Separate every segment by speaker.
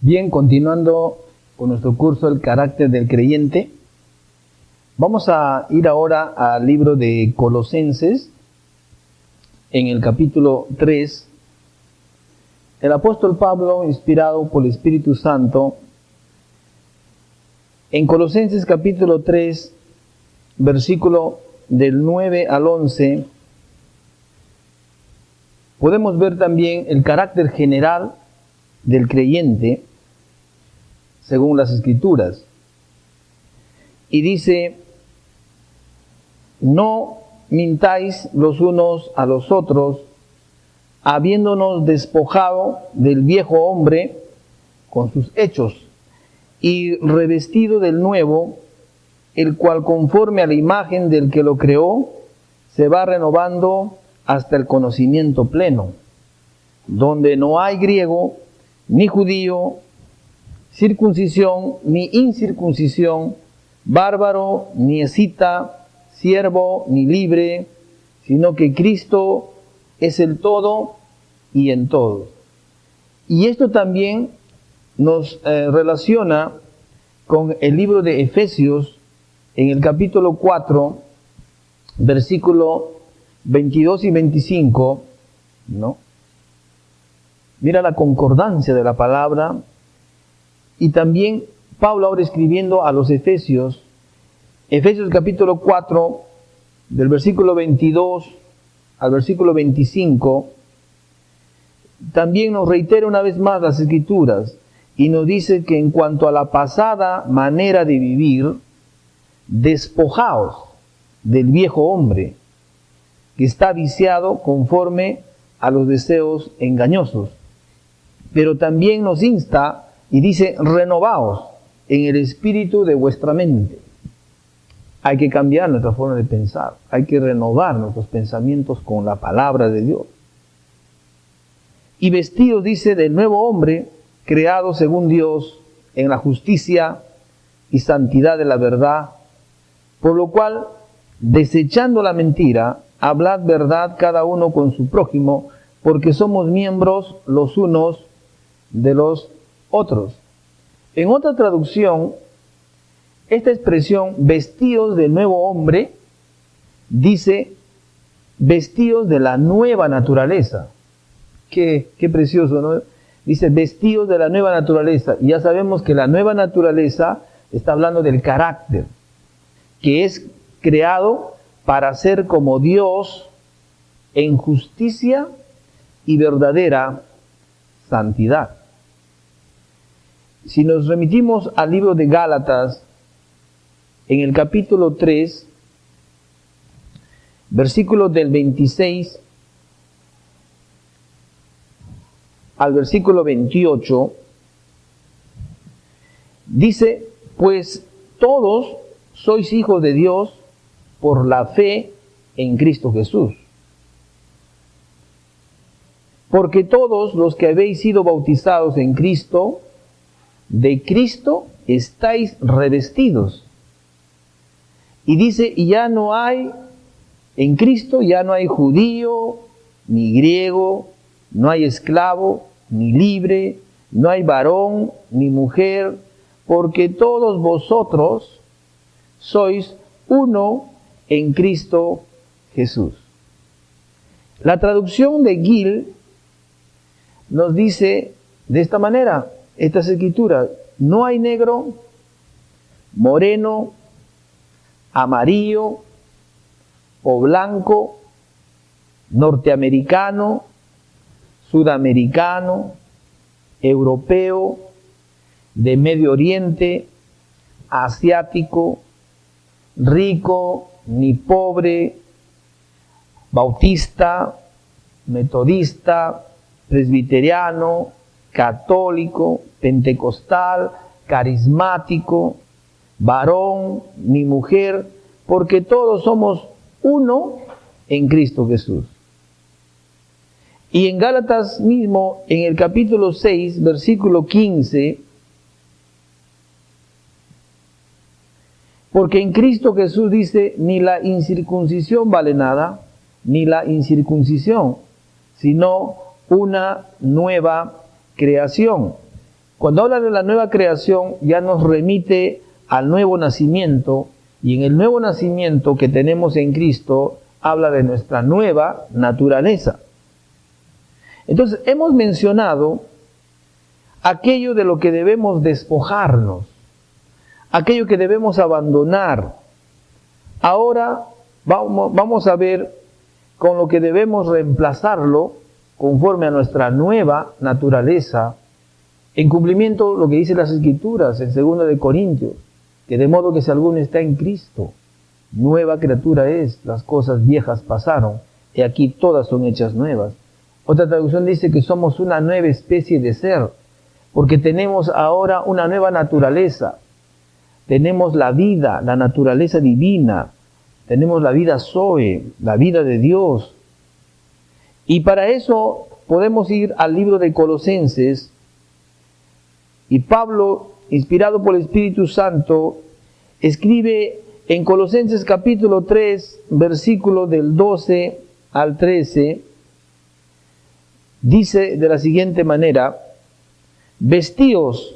Speaker 1: Bien, continuando con nuestro curso El carácter del creyente, vamos a ir ahora al libro de Colosenses, en el capítulo 3. El apóstol Pablo, inspirado por el Espíritu Santo, en Colosenses capítulo 3, versículo del 9 al 11, podemos ver también el carácter general del creyente, según las Escrituras. Y dice: no mintáis los unos a los otros, habiéndonos despojado del viejo hombre con sus hechos, y revestido del nuevo, el cual conforme a la imagen del que lo creó, se va renovando hasta el conocimiento pleno, donde no hay griego, ni judío, circuncisión, ni incircuncisión, bárbaro, ni escita, siervo, ni libre, sino que Cristo es el todo y en todo. Y esto también nos relaciona con el libro de Efesios, en el capítulo 4, versículo 22 y 25, ¿no? Mira la concordancia de la palabra. Y también Pablo, ahora escribiendo a los Efesios capítulo 4, del versículo 22 al versículo 25, también nos reitera una vez más las Escrituras y nos dice que en cuanto a la pasada manera de vivir, despojaos del viejo hombre, que está viciado conforme a los deseos engañosos. Pero también nos insta y dice: renovaos en el espíritu de vuestra mente. Hay que cambiar nuestra forma de pensar, hay que renovar nuestros pensamientos con la palabra de Dios. Y vestidos, dice, del nuevo hombre, creado según Dios, en la justicia y santidad de la verdad, por lo cual, desechando la mentira, hablad verdad cada uno con su prójimo, porque somos miembros los unos de los otros. En otra traducción, esta expresión, vestidos del nuevo hombre, dice vestidos de la nueva naturaleza. Qué precioso, ¿no? Dice vestidos de la nueva naturaleza. Y ya sabemos que la nueva naturaleza está hablando del carácter, que es creado para ser como Dios en justicia y verdadera santidad. Si nos remitimos al libro de Gálatas, en el capítulo 3, versículos del 26 al versículo 28, dice: pues todos sois hijos de Dios por la fe en Cristo Jesús. Porque todos los que habéis sido bautizados en Cristo, de Cristo estáis revestidos. Y dice: y ya no hay, en Cristo ya no hay judío, ni griego, no hay esclavo, ni libre, no hay varón, ni mujer, porque todos vosotros sois uno en Cristo Jesús. La traducción de Gill nos dice de esta manera estas escrituras: no hay negro, moreno, amarillo o blanco, norteamericano, sudamericano, europeo, de Medio Oriente, asiático, rico ni pobre, bautista, metodista, presbiteriano, católico, pentecostal, carismático, varón ni mujer, porque todos somos uno en Cristo Jesús. Y en Gálatas mismo, en el capítulo 6, versículo 15, porque en Cristo Jesús, dice, ni la incircuncisión vale nada, ni la incircuncisión, sino una nueva creación. Cuando habla de la nueva creación, ya nos remite al nuevo nacimiento, y en el nuevo nacimiento que tenemos en Cristo, habla de nuestra nueva naturaleza. Entonces, hemos mencionado aquello de lo que debemos despojarnos, aquello que debemos abandonar. Ahora vamos a ver con lo que debemos reemplazarlo conforme a nuestra nueva naturaleza, en cumplimiento lo que dice las Escrituras en 2 de Corintios, que de modo que si alguno está en Cristo, nueva criatura es, las cosas viejas pasaron, y aquí todas son hechas nuevas. Otra traducción dice que somos una nueva especie de ser, porque tenemos ahora una nueva naturaleza. Tenemos la vida, la naturaleza divina, tenemos la vida Zoe, la vida de Dios. Y para eso podemos ir al libro de Colosenses, y Pablo, inspirado por el Espíritu Santo, escribe en Colosenses capítulo 3, versículo del 12 al 13, dice de la siguiente manera: vestíos,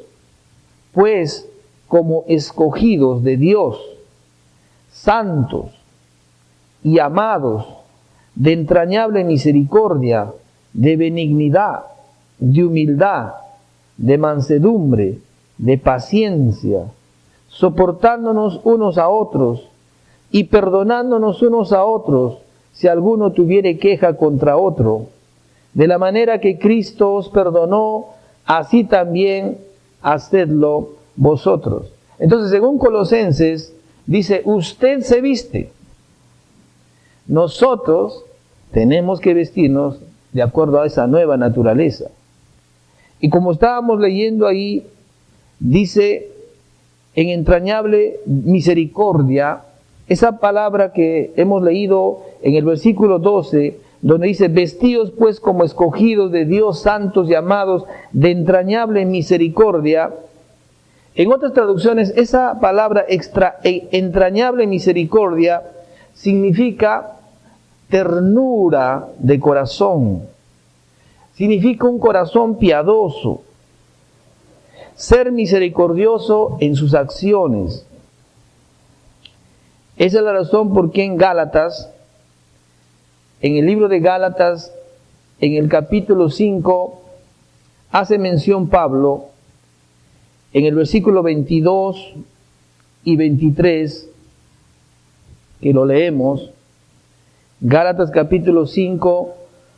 Speaker 1: pues, como escogidos de Dios, santos y amados, de entrañable misericordia, de benignidad, de humildad, de mansedumbre, de paciencia, soportándonos unos a otros y perdonándonos unos a otros si alguno tuviere queja contra otro. De la manera que Cristo os perdonó, así también hacedlo vosotros. Entonces, según Colosenses, dice, usted se viste. Nosotros tenemos que vestirnos de acuerdo a esa nueva naturaleza. Y como estábamos leyendo ahí, dice, en entrañable misericordia, esa palabra que hemos leído en el versículo 12, donde dice, vestíos pues como escogidos de Dios, santos y amados, de entrañable misericordia. En otras traducciones, esa palabra entrañable misericordia significa ternura de corazón, significa un corazón piadoso, ser misericordioso en sus acciones. Esa es la razón por qué en Gálatas, en el libro de Gálatas, en el capítulo 5, hace mención Pablo, en el versículo 22 y 23, que lo leemos, Gálatas capítulo 5,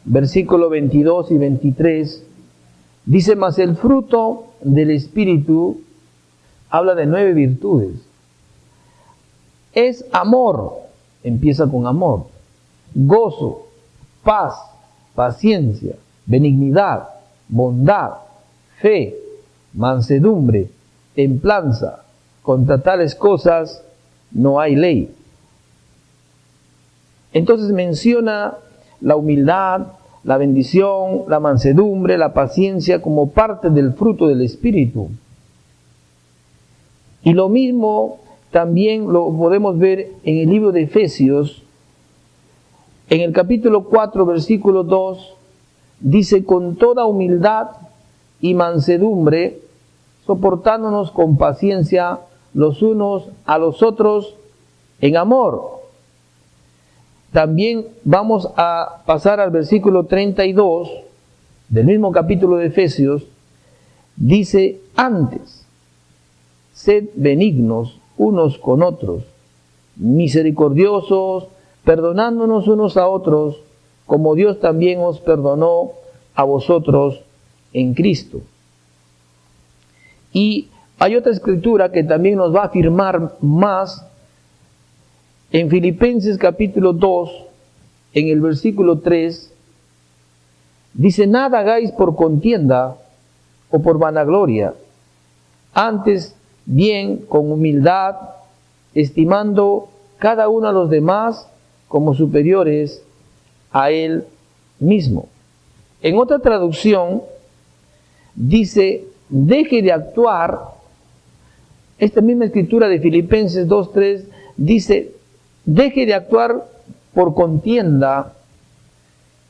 Speaker 1: versículo 22 y 23, dice, mas el fruto del Espíritu, habla de 9 virtudes, es amor, empieza con amor, gozo, paz, paciencia, benignidad, bondad, fe, mansedumbre, templanza. Contra tales cosas no hay ley. Entonces menciona la humildad, la bendición, la mansedumbre, la paciencia como parte del fruto del Espíritu. Y lo mismo también lo podemos ver en el libro de Efesios, en el capítulo 4, versículo 2, dice, con toda humildad y mansedumbre, soportándonos con paciencia los unos a los otros en amor. También vamos a pasar al versículo 32 del mismo capítulo de Efesios. Dice, antes, sed benignos unos con otros, misericordiosos, perdonándonos unos a otros, como Dios también os perdonó a vosotros en Cristo. Y hay otra escritura que también nos va a afirmar más en Filipenses capítulo 2, en el versículo 3, dice, nada hagáis por contienda o por vanagloria, antes bien con humildad, estimando cada uno a los demás como superiores a él mismo. En otra traducción dice, deje de actuar, esta misma escritura de Filipenses 2:3 dice, deje de actuar por contienda,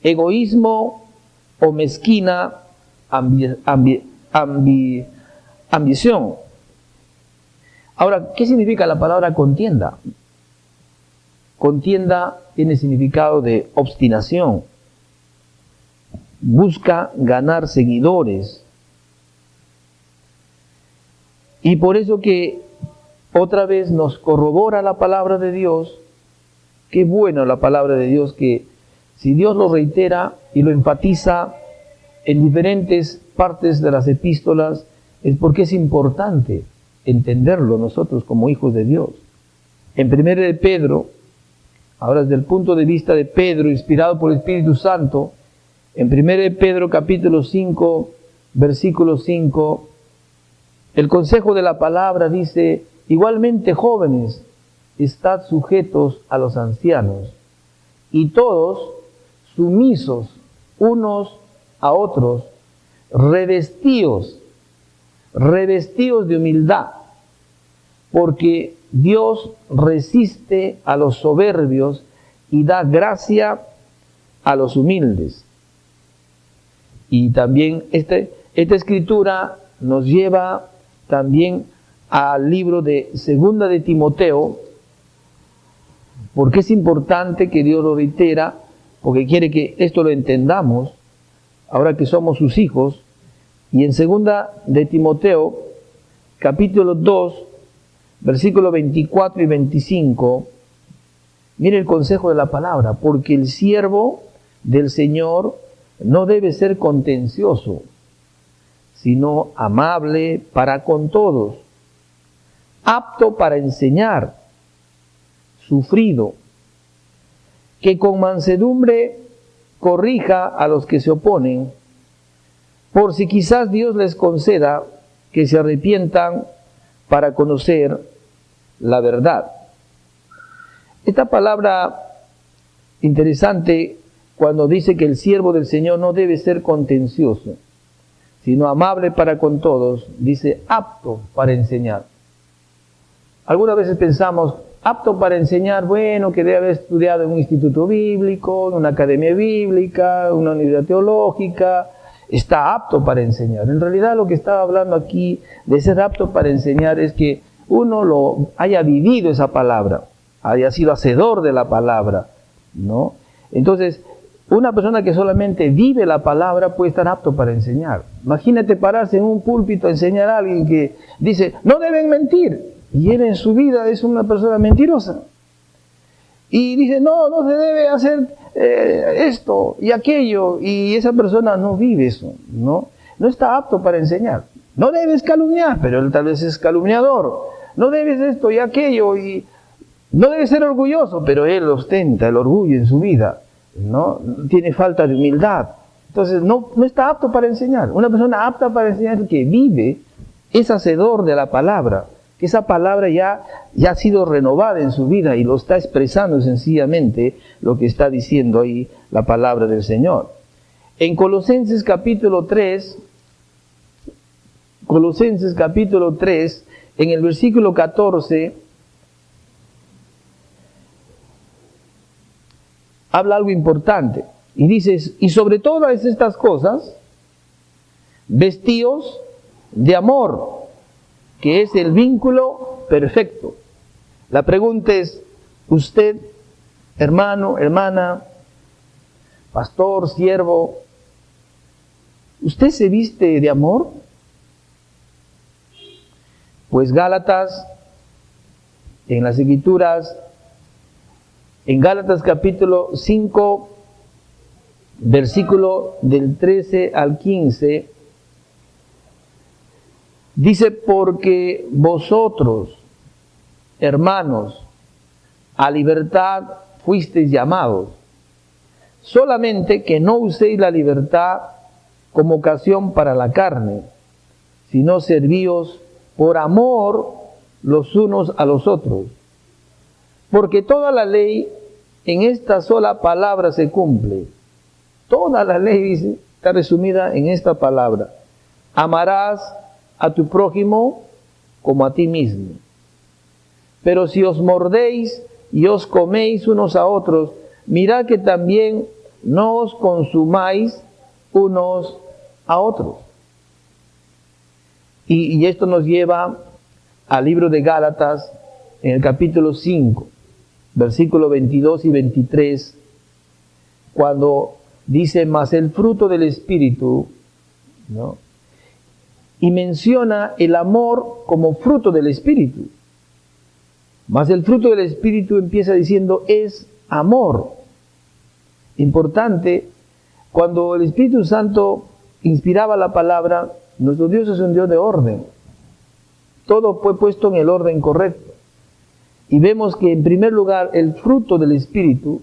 Speaker 1: egoísmo o mezquina ambición. Ahora, ¿qué significa la palabra contienda? Contienda tiene significado de obstinación. Busca ganar seguidores. Y por eso que otra vez nos corrobora la palabra de Dios. Qué bueno la palabra de Dios, que si Dios lo reitera y lo enfatiza en diferentes partes de las epístolas, es porque es importante entenderlo nosotros como hijos de Dios. En 1 de Pedro, ahora desde el punto de vista de Pedro, inspirado por el Espíritu Santo, en 1 de Pedro capítulo 5, versículo 5, el consejo de la palabra dice: igualmente jóvenes, estad sujetos a los ancianos, y todos sumisos unos a otros, revestidos de humildad, porque Dios resiste a los soberbios y da gracia a los humildes. Y también esta escritura nos lleva también al libro de Segunda de Timoteo, porque es importante que Dios lo reitera, porque quiere que esto lo entendamos, ahora que somos sus hijos. Y en Segunda de Timoteo, capítulo 2, versículos 24 y 25, mire el consejo de la palabra: porque el siervo del Señor no debe ser contencioso, sino amable para con todos, apto para enseñar, sufrido, que con mansedumbre corrija a los que se oponen, por si quizás Dios les conceda que se arrepientan para conocer la verdad. Esta palabra interesante, cuando dice que el siervo del Señor no debe ser contencioso, sino amable para con todos, dice apto para enseñar. Algunas veces pensamos, apto para enseñar, bueno, que debe haber estudiado en un instituto bíblico, en una academia bíblica, en una universidad teológica, está apto para enseñar. En realidad lo que estaba hablando aquí de ser apto para enseñar es que uno lo haya vivido esa palabra, haya sido hacedor de la palabra, ¿no? Entonces, una persona que solamente vive la palabra puede estar apto para enseñar. Imagínate pararse en un púlpito a enseñar a alguien que dice, no deben mentir, y él en su vida es una persona mentirosa. Y dice, no se debe hacer esto y aquello, y esa persona no vive eso, no está apto para enseñar. No debes calumniar, pero él tal vez es calumniador. No debes esto y aquello, y no debes ser orgulloso, pero él ostenta el orgullo en su vida, ¿no? Tiene falta de humildad. Entonces no está apto para enseñar. Una persona apta para enseñar que vive es hacedor de la palabra, que esa palabra ya ha sido renovada en su vida y lo está expresando sencillamente lo que está diciendo ahí la palabra del Señor. En Colosenses capítulo 3, en el versículo 14, habla algo importante y dice, y sobre todas estas cosas, vestíos de amor, que es el vínculo perfecto. La pregunta es, usted, hermano, hermana, pastor, siervo, ¿usted se viste de amor? Pues Gálatas, en las Escrituras, en Gálatas capítulo 5, versículo del 13 al 15, dice, porque vosotros, hermanos, a libertad fuisteis llamados, solamente que no uséis la libertad como ocasión para la carne, sino servíos por amor los unos a los otros. Porque toda la ley en esta sola palabra se cumple. Toda la ley, dice, está resumida en esta palabra: amarás a tu prójimo como a ti mismo. Pero si os mordéis y os coméis unos a otros, mirad que también no os consumáis unos a otros. Y esto nos lleva al libro de Gálatas, en el capítulo 5, versículos 22 y 23, cuando dice, mas el fruto del Espíritu, ¿no? Y menciona el amor como fruto del Espíritu. Mas el fruto del Espíritu empieza diciendo, es amor. Importante, cuando el Espíritu Santo inspiraba la palabra, nuestro Dios es un Dios de orden. Todo fue puesto en el orden correcto. Y vemos que en primer lugar el fruto del Espíritu,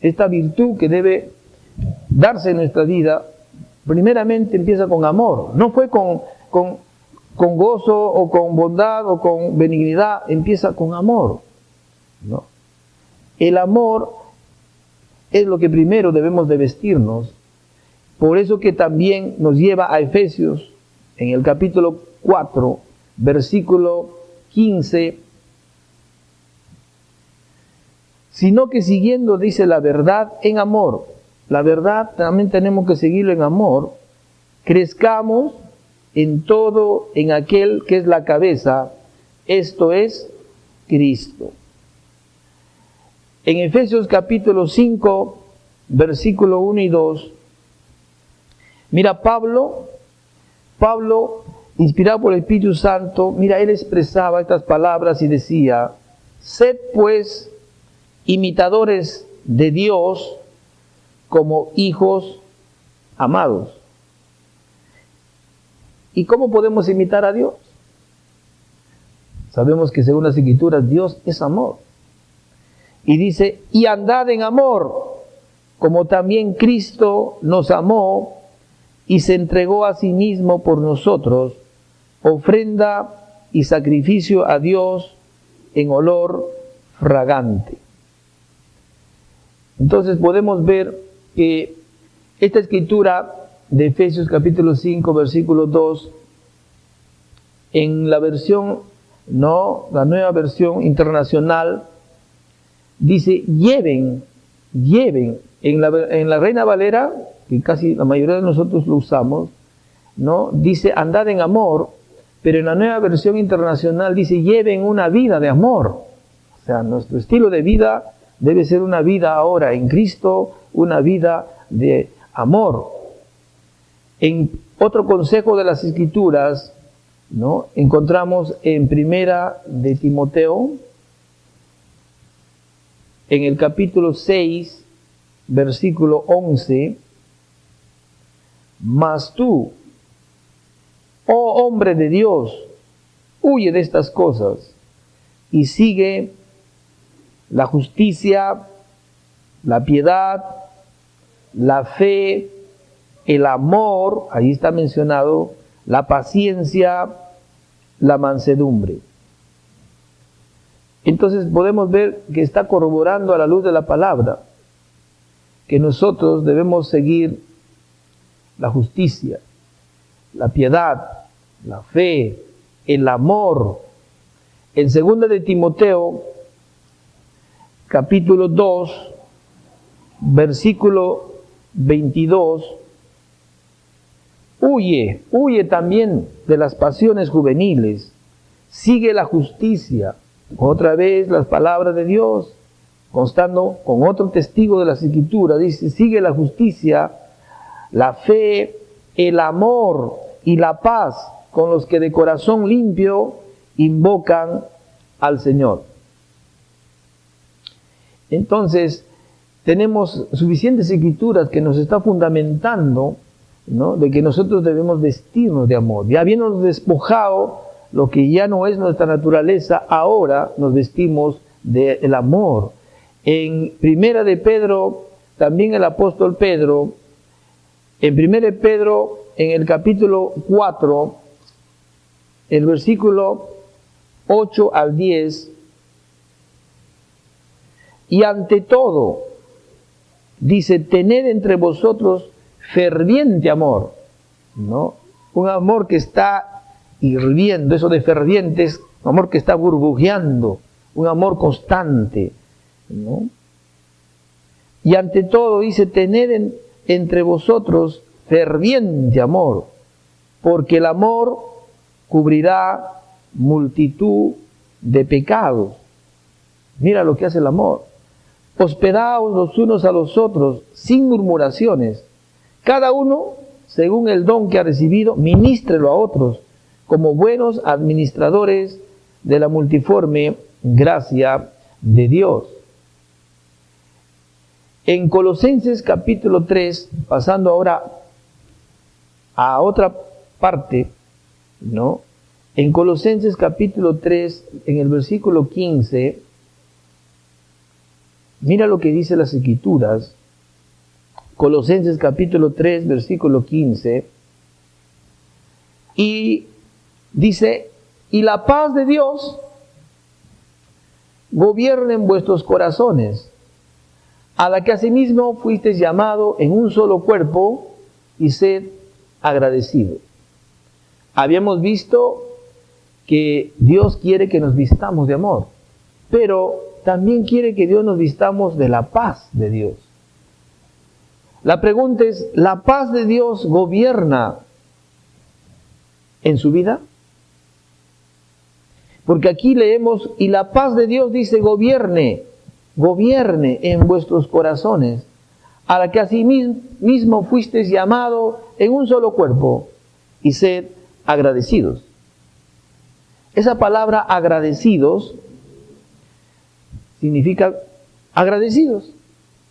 Speaker 1: esta virtud que debe darse en nuestra vida, primeramente empieza con amor. No fue con gozo o con bondad o con benignidad, empieza con amor, ¿no? El amor es lo que primero debemos de vestirnos. Por eso que también nos lleva a Efesios, en el capítulo 4, versículo 15, sino que siguiendo, dice, la verdad en amor. La verdad también tenemos que seguirlo en amor. Crezcamos en todo en aquel que es la cabeza, esto es Cristo. En Efesios capítulo 5, versículo 1 y 2, mira, Pablo, inspirado por el Espíritu Santo, mira, él expresaba estas palabras y decía, sed pues imitadores de Dios como hijos amados. ¿Y cómo podemos imitar a Dios? Sabemos que según las Escrituras Dios es amor. Y dice, y andad en amor, como también Cristo nos amó y se entregó a sí mismo por nosotros, ofrenda y sacrificio a Dios en olor fragante. Entonces podemos ver que esta escritura de Efesios capítulo 5, versículo 2, en la versión, no, la nueva versión internacional, dice, lleven, en la Reina Valera, que casi la mayoría de nosotros lo usamos, ¿no? Dice, andad en amor, pero en la nueva versión internacional dice, lleven una vida de amor. O sea, nuestro estilo de vida debe ser una vida ahora en Cristo, una vida de amor. En otro consejo de las Escrituras, ¿no? Encontramos en Primera de Timoteo, en el capítulo 6, versículo 11, mas tú, oh hombre de Dios, huye de estas cosas y sigue la justicia, la piedad, la fe, el amor, ahí está mencionado, la paciencia, la mansedumbre. Entonces podemos ver que está corroborando a la luz de la palabra que nosotros debemos seguir la justicia, la piedad, la fe, el amor. En 2 de Timoteo, capítulo 2, versículo 22, huye también de las pasiones juveniles, sigue la justicia. Otra vez las palabras de Dios, constando con otro testigo de las Escrituras, dice, sigue la justicia, la fe, el amor y la paz con los que de corazón limpio invocan al Señor. Entonces, tenemos suficientes escrituras que nos está fundamentando, ¿no?, de que nosotros debemos vestirnos de amor. Ya habiéndonos despojado lo que ya no es nuestra naturaleza, ahora nos vestimos del amor. En Primera de Pedro, también el apóstol Pedro, en Primera de Pedro, en el capítulo 4, el versículo 8 al 10, y ante todo, dice, tened entre vosotros ferviente amor, ¿no? Un amor que está hirviendo, eso de ferviente es un amor que está burbujeando, un amor constante, ¿no? Y ante todo dice, tened entre vosotros ferviente amor, porque el amor cubrirá multitud de pecados. Mira lo que hace el amor. Hospedaos los unos a los otros sin murmuraciones. Cada uno, según el don que ha recibido, ministrelo a otros como buenos administradores de la multiforme gracia de Dios. En Colosenses capítulo 3, pasando ahora a otra parte, ¿no? En Colosenses capítulo 3, en el versículo 15, mira lo que dice las Escrituras. Colosenses capítulo 3, versículo 15, y dice, y la paz de Dios gobierne en vuestros corazones, a la que asimismo fuisteis llamado en un solo cuerpo, y sed agradecidos. Habíamos visto que Dios quiere que nos vistamos de amor, pero también quiere que Dios nos vistamos de la paz de Dios. La pregunta es, ¿la paz de Dios gobierna en su vida? Porque aquí leemos, y la paz de Dios dice, gobierne en vuestros corazones, a la que asimismo fuisteis llamado en un solo cuerpo, y sed agradecidos. Esa palabra agradecidos significa agradecidos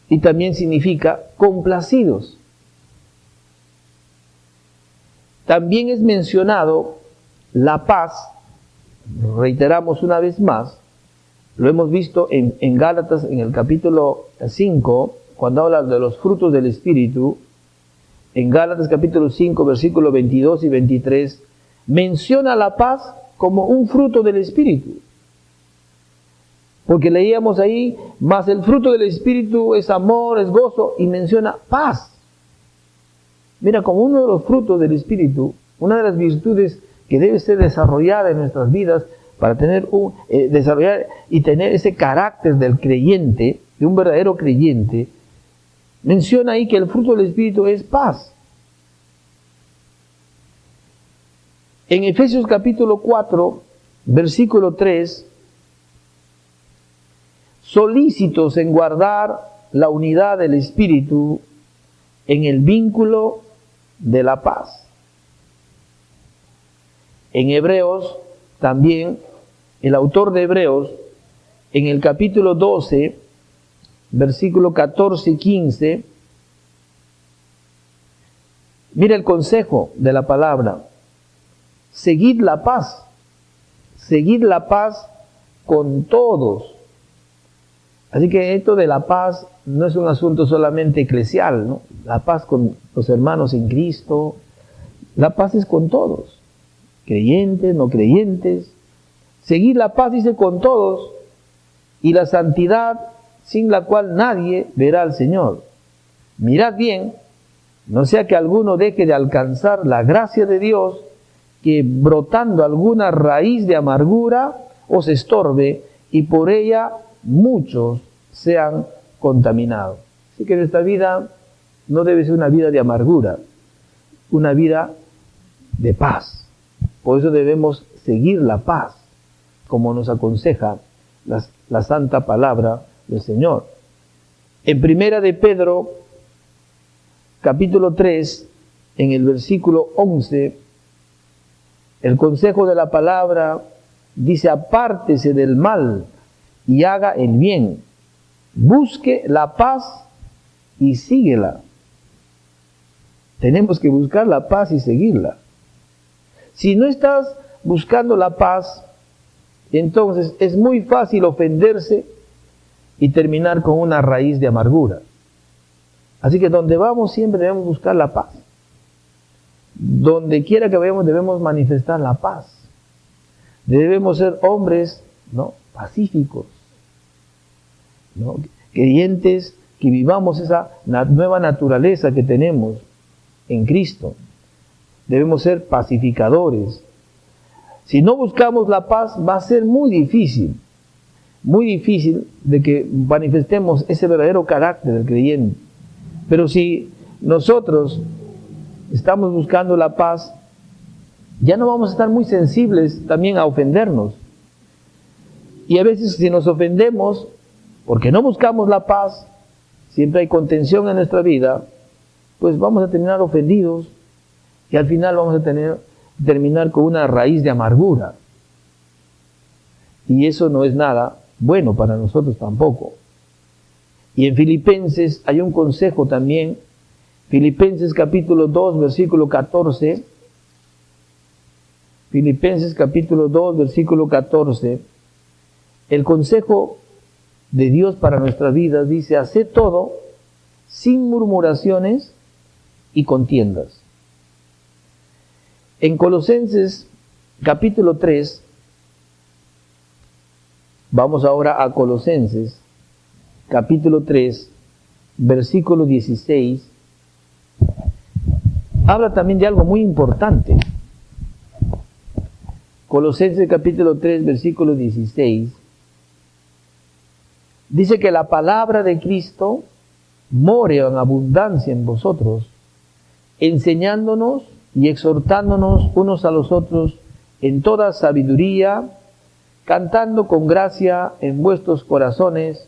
Speaker 1: y también significa complacidos. También es mencionado la paz, reiteramos una vez más, lo hemos visto en Gálatas en el capítulo 5, cuando habla de los frutos del Espíritu. En Gálatas capítulo 5, versículos 22 y 23, menciona la paz como un fruto del Espíritu. Porque leíamos ahí, más el fruto del Espíritu es amor, es gozo, y menciona paz. Mira, como uno de los frutos del Espíritu, una de las virtudes que debe ser desarrollada en nuestras vidas para tener desarrollar y tener ese carácter del creyente, de un verdadero creyente, menciona ahí que el fruto del Espíritu es paz. En Efesios capítulo 4, versículo 3, solícitos en guardar la unidad del Espíritu en el vínculo de la paz. En Hebreos también, el autor de Hebreos, en el capítulo 12, versículo 14 y 15, mira el consejo de la palabra. Seguid la paz con todos. Así que esto de la paz no es un asunto solamente eclesial, ¿no? La paz con los hermanos en Cristo, la paz es con todos, creyentes, no creyentes. Seguid la paz, dice, con todos, y la santidad, sin la cual nadie verá al Señor. Mirad bien, no sea que alguno deje de alcanzar la gracia de Dios, que brotando alguna raíz de amargura os estorbe, y por ella muchos sean contaminados. Así que nuestra vida no debe ser una vida de amargura, una vida de paz. Por eso debemos seguir la paz, como nos aconseja la santa palabra del Señor. En Primera de Pedro, capítulo 3, en el versículo 11, el consejo de la palabra dice: apártese del mal y haga el bien, busque la paz y síguela. Tenemos que buscar la paz y seguirla. Si no estás buscando la paz, entonces es muy fácil ofenderse y terminar con una raíz de amargura. Así que donde vamos siempre debemos buscar la paz. Donde quiera que vayamos debemos manifestar la paz. Debemos ser hombres, ¿no?, pacíficos, ¿no?, creyentes, que vivamos esa nueva naturaleza que tenemos en Cristo. Debemos ser pacificadores. Si no buscamos la paz, va a ser muy difícil de que manifestemos ese verdadero carácter del creyente. Pero si nosotros estamos buscando la paz, ya no vamos a estar muy sensibles también a ofendernos. Y a veces si nos ofendemos, porque no buscamos la paz, siempre hay contención en nuestra vida, pues vamos a terminar ofendidos y al final vamos a terminar con una raíz de amargura. Y eso no es nada bueno para nosotros tampoco. Y en Filipenses hay un consejo también, Filipenses capítulo 2, versículo 14, Filipenses capítulo 2, versículo 14, el consejo de Dios para nuestras vidas dice: haced todo sin murmuraciones y contiendas. En Colosenses capítulo 3, vamos ahora a Colosenses capítulo 3, versículo 16, habla también de algo muy importante. Colosenses capítulo 3, versículo 16, dice que la palabra de Cristo more en abundancia en vosotros, enseñándonos y exhortándonos unos a los otros en toda sabiduría, cantando con gracia en vuestros corazones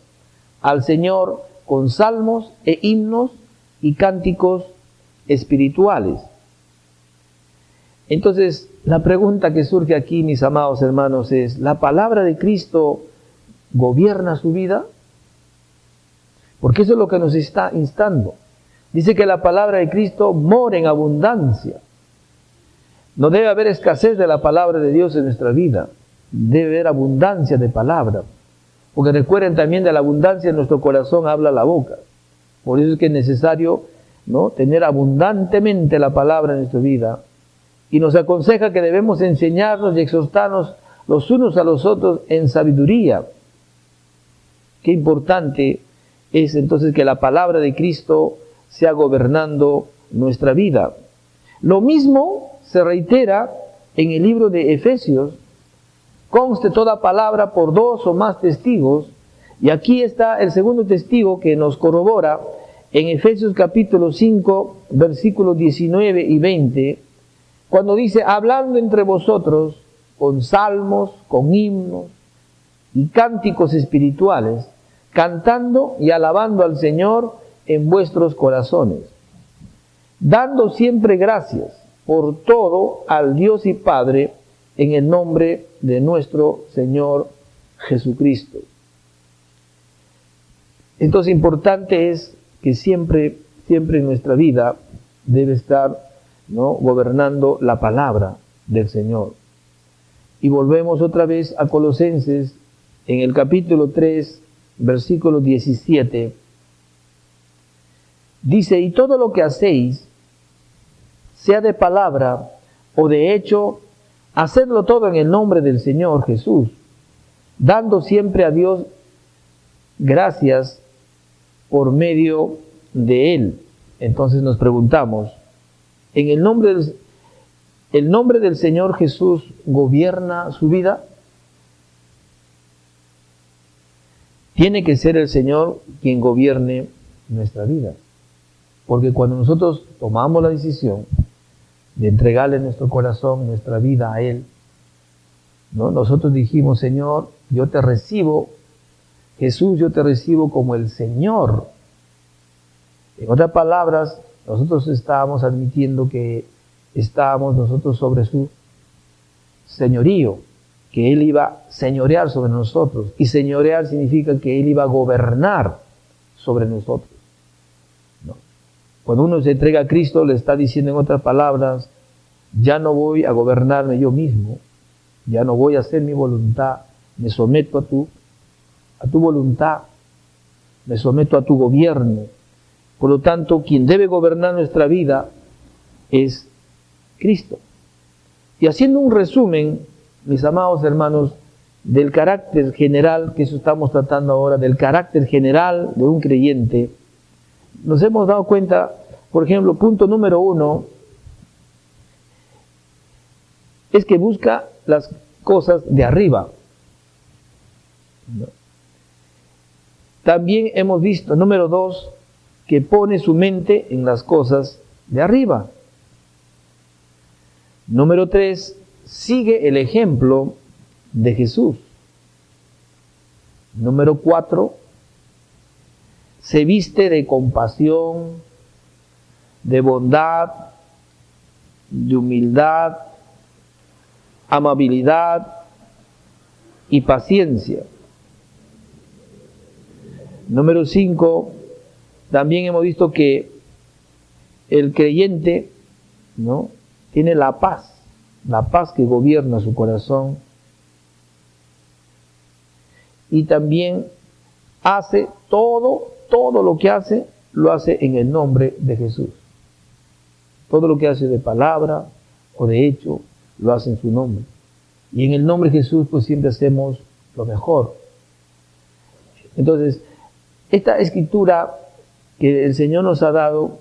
Speaker 1: al Señor con salmos e himnos y cánticos espirituales. Entonces, la pregunta que surge aquí, mis amados hermanos, es: ¿la palabra de Cristo gobierna su vida? Porque eso es lo que nos está instando. Dice que la palabra de Cristo mora en abundancia. No debe haber escasez de la palabra de Dios en nuestra vida. Debe haber abundancia de palabra. Porque recuerden también, de la abundancia en nuestro corazón habla la boca. Por eso es que es necesario, ¿no?, tener abundantemente la palabra en nuestra vida. Y nos aconseja que debemos enseñarnos y exhortarnos los unos a los otros en sabiduría. Qué importante es entonces que la palabra de Cristo sea gobernando nuestra vida. Lo mismo se reitera en el libro de Efesios: conste toda palabra por 2 o más testigos. Y aquí está el segundo testigo que nos corrobora en Efesios capítulo 5, versículos 19 y 20, cuando dice: hablando entre vosotros con salmos, con himnos y cánticos espirituales, cantando y alabando al Señor en vuestros corazones, dando siempre gracias por todo al Dios y Padre, en el nombre de nuestro Señor Jesucristo. Entonces, importante es que siempre en nuestra vida debe estar, ¿no?, gobernando la palabra del Señor. Y volvemos otra vez a Colosenses, en el capítulo 3, versículo 17. Dice: y todo lo que hacéis, sea de palabra o de hecho, hacedlo todo en el nombre del Señor Jesús, dando siempre a Dios gracias por medio de Él. Entonces nos preguntamos: ¿en el nombre del Señor Jesús gobierna su vida? Tiene que ser el Señor quien gobierne nuestra vida. Porque cuando nosotros tomamos la decisión de entregarle nuestro corazón, nuestra vida a Él, ¿no?, nosotros dijimos: Señor, yo te recibo, Jesús, yo te recibo como el Señor. En otras palabras, nosotros estábamos admitiendo que estábamos nosotros sobre su señorío, que Él iba a señorear sobre nosotros. Y señorear significa que Él iba a gobernar sobre nosotros, ¿no? Cuando uno se entrega a Cristo, le está diciendo, en otras palabras: ya no voy a gobernarme yo mismo, ya no voy a hacer mi voluntad, me someto a tu voluntad, me someto a tu gobierno. Por lo tanto, quien debe gobernar nuestra vida es Cristo. Y haciendo un resumen, mis amados hermanos, del carácter general, que eso estamos tratando ahora, del carácter general de un creyente, nos hemos dado cuenta, por ejemplo, punto número 1, es que busca las cosas de arriba, ¿no? También hemos visto, número 2, que pone su mente en las cosas de arriba. Número 3, sigue el ejemplo de Jesús. Número 4, se viste de compasión, de bondad, de humildad, amabilidad y paciencia. Número 5, también hemos visto que el creyente, ¿no?, tiene la paz que gobierna su corazón, y también hace todo lo que hace, lo hace en el nombre de Jesús. Todo lo que hace de palabra o de hecho, lo hace en su nombre. Y en el nombre de Jesús, pues siempre hacemos lo mejor. Entonces, esta escritura que el Señor nos ha dado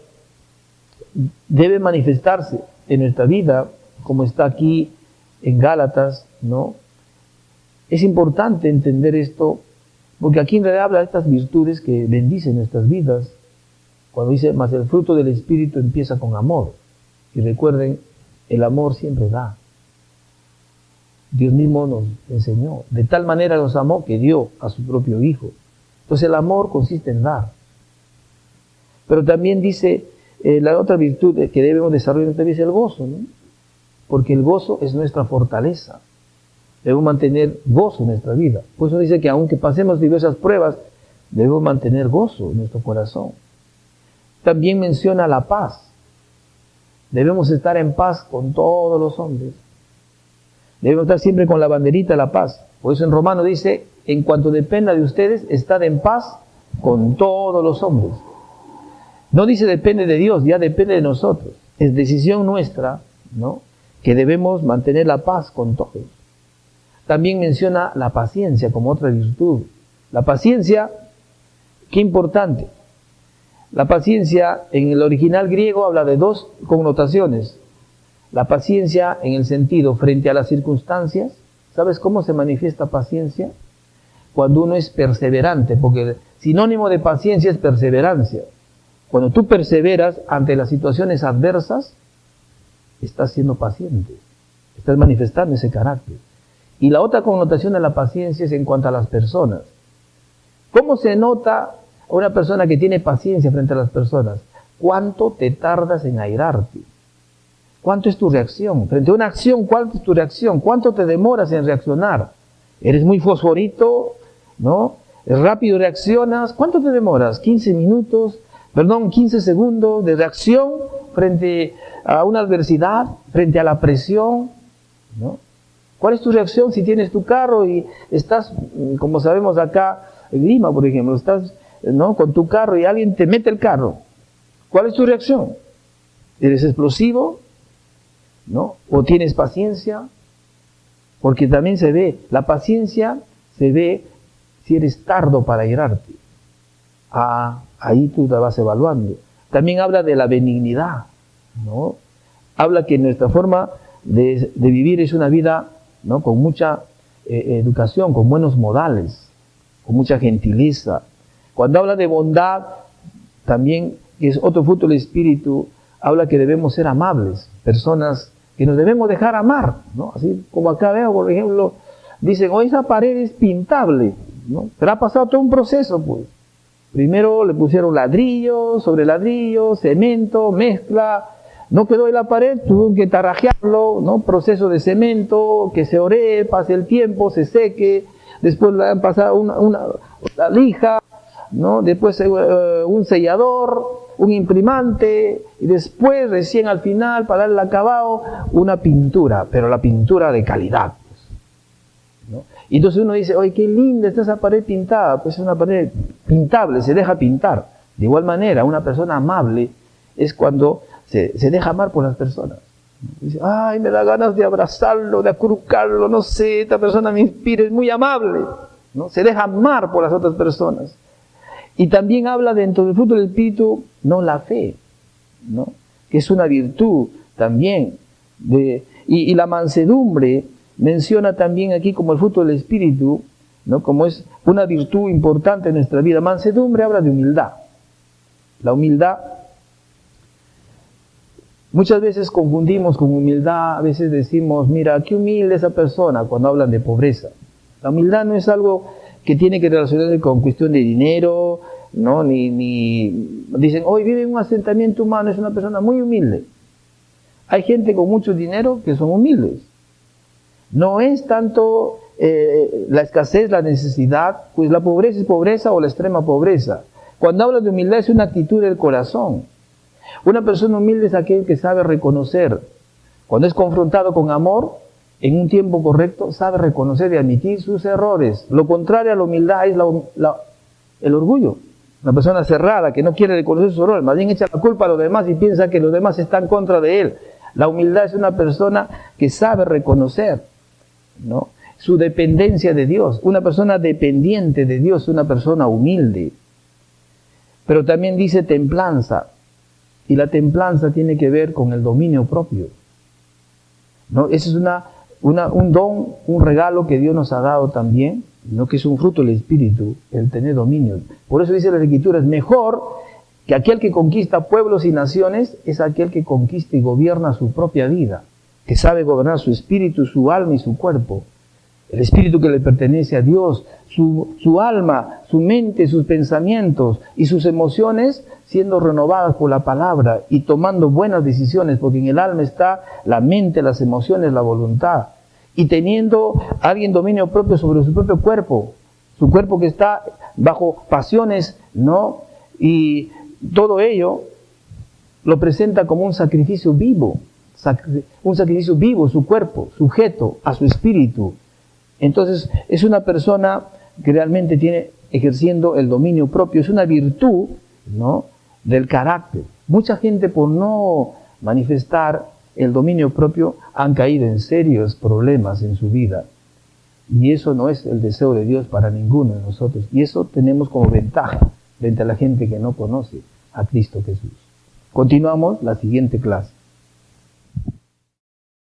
Speaker 1: debe manifestarse en nuestra vida, como está aquí en Gálatas, ¿no? Es importante entender esto, porque aquí en realidad habla de estas virtudes que bendicen nuestras vidas, cuando dice, mas el fruto del Espíritu empieza con amor. Y recuerden, el amor siempre da. Dios mismo nos enseñó, de tal manera nos amó que dio a su propio Hijo. Entonces el amor consiste en dar. Pero también dice, la otra virtud que debemos desarrollar en nuestra vida es el gozo, ¿no? Porque el gozo es nuestra fortaleza. Debemos mantener gozo en nuestra vida. Por eso dice que aunque pasemos diversas pruebas, debemos mantener gozo en nuestro corazón. También menciona la paz. Debemos estar en paz con todos los hombres. Debemos estar siempre con la banderita de la paz. Por eso en Romanos dice, en cuanto dependa de ustedes, estad en paz con todos los hombres. No dice depende de Dios, ya depende de nosotros. Es decisión nuestra, ¿no?, que debemos mantener la paz con todos. También menciona la paciencia como otra virtud. La paciencia, qué importante. La paciencia en el original griego habla de dos connotaciones. La paciencia en el sentido frente a las circunstancias. ¿Sabes cómo se manifiesta paciencia? Cuando uno es perseverante, porque el sinónimo de paciencia es perseverancia. Cuando tú perseveras ante las situaciones adversas, estás siendo paciente, estás manifestando ese carácter. Y la otra connotación de la paciencia es en cuanto a las personas. ¿Cómo se nota a una persona que tiene paciencia frente a las personas? ¿Cuánto te tardas en airarte? ¿Cuánto es tu reacción? Frente a una acción, ¿cuánto es tu reacción? ¿Cuánto te demoras en reaccionar? ¿Eres muy fosforito? ¿No? ¿Rápido reaccionas? ¿Cuánto te demoras? 15 segundos de reacción frente a una adversidad, frente a la presión, ¿no? ¿Cuál es tu reacción si tienes tu carro y estás, como sabemos acá en Lima, por ejemplo, estás, ¿no?, con tu carro y alguien te mete el carro? ¿Cuál es tu reacción? ¿Eres explosivo? ¿No? ¿O tienes paciencia? Porque también se ve, la paciencia se ve si eres tardo para airarte. Ahí tú la vas evaluando. También habla de la benignidad, ¿no? Habla que nuestra forma de vivir es una vida, ¿no?, con mucha educación, con buenos modales, con mucha gentileza. Cuando habla de bondad, también, que es otro fruto del Espíritu, habla que debemos ser amables, personas que nos debemos dejar amar, ¿no? Así como acá veo, por ejemplo, dicen, oh, esa pared es pintable, ¿no? Pero ha pasado todo un proceso, pues. Primero le pusieron ladrillo, sobre ladrillo, cemento, mezcla, no quedó en la pared, tuvo que tarrajearlo, ¿no? Proceso de cemento, que se oree, pase el tiempo, se seque, después le han pasado una lija, ¿no? Después un sellador, un imprimante, y después recién al final, para darle el acabado, una pintura, pero la pintura de calidad, pues, ¿no? Y entonces uno dice, oye, qué linda está esa pared pintada. Pues es una pared pintable, se deja pintar. De igual manera, una persona amable es cuando se deja amar por las personas. Dice, ay, me da ganas de abrazarlo, de acurrucarlo, no sé, esta persona me inspira, es muy amable, ¿no? Se deja amar por las otras personas. Y también habla dentro del fruto del Espíritu, no, la fe, ¿no?, que es una virtud también. Y la mansedumbre menciona también aquí como el fruto del Espíritu, ¿no?, como es una virtud importante en nuestra vida. Mansedumbre habla de humildad. La humildad Muchas veces confundimos con humildad, a veces decimos, mira, qué humilde esa persona cuando hablan de pobreza. La humildad no es algo que tiene que relacionarse con cuestión de dinero, ¿no? Ni dicen, hoy vive en un asentamiento humano, es una persona muy humilde. Hay gente con mucho dinero que son humildes. No es tanto la escasez, la necesidad, pues la pobreza es pobreza o la extrema pobreza. Cuando hablan de humildad es una actitud del corazón. Una persona humilde es aquel que sabe reconocer. Cuando es confrontado con amor, en un tiempo correcto, sabe reconocer y admitir sus errores. Lo contrario a la humildad es el orgullo. Una persona cerrada que no quiere reconocer sus errores, más bien echa la culpa a los demás y piensa que los demás están contra de él. La humildad es una persona que sabe reconocer, ¿no?, su dependencia de Dios. Una persona dependiente de Dios es una persona humilde. Pero también dice templanza. Y la templanza tiene que ver con el dominio propio, ¿no? Ese es un don, un regalo que Dios nos ha dado también, ¿no?, que es un fruto del Espíritu, el tener dominio. Por eso dice la Escritura, es mejor que aquel que conquista pueblos y naciones, es aquel que conquista y gobierna su propia vida, que sabe gobernar su espíritu, su alma y su cuerpo. El espíritu que le pertenece a Dios, su alma, su mente, sus pensamientos y sus emociones siendo renovadas por la palabra y tomando buenas decisiones, porque en el alma está la mente, las emociones, la voluntad. Y teniendo alguien dominio propio sobre su propio cuerpo, su cuerpo que está bajo pasiones, ¿no? Y todo ello lo presenta como un sacrificio vivo, su cuerpo, sujeto a su espíritu. Entonces, es una persona que realmente tiene ejerciendo el dominio propio, es una virtud, ¿no?, del carácter. Mucha gente, por no manifestar el dominio propio, han caído en serios problemas en su vida. Y eso no es el deseo de Dios para ninguno de nosotros. Y eso tenemos como ventaja frente a la gente que no conoce a Cristo Jesús. Continuamos la siguiente clase.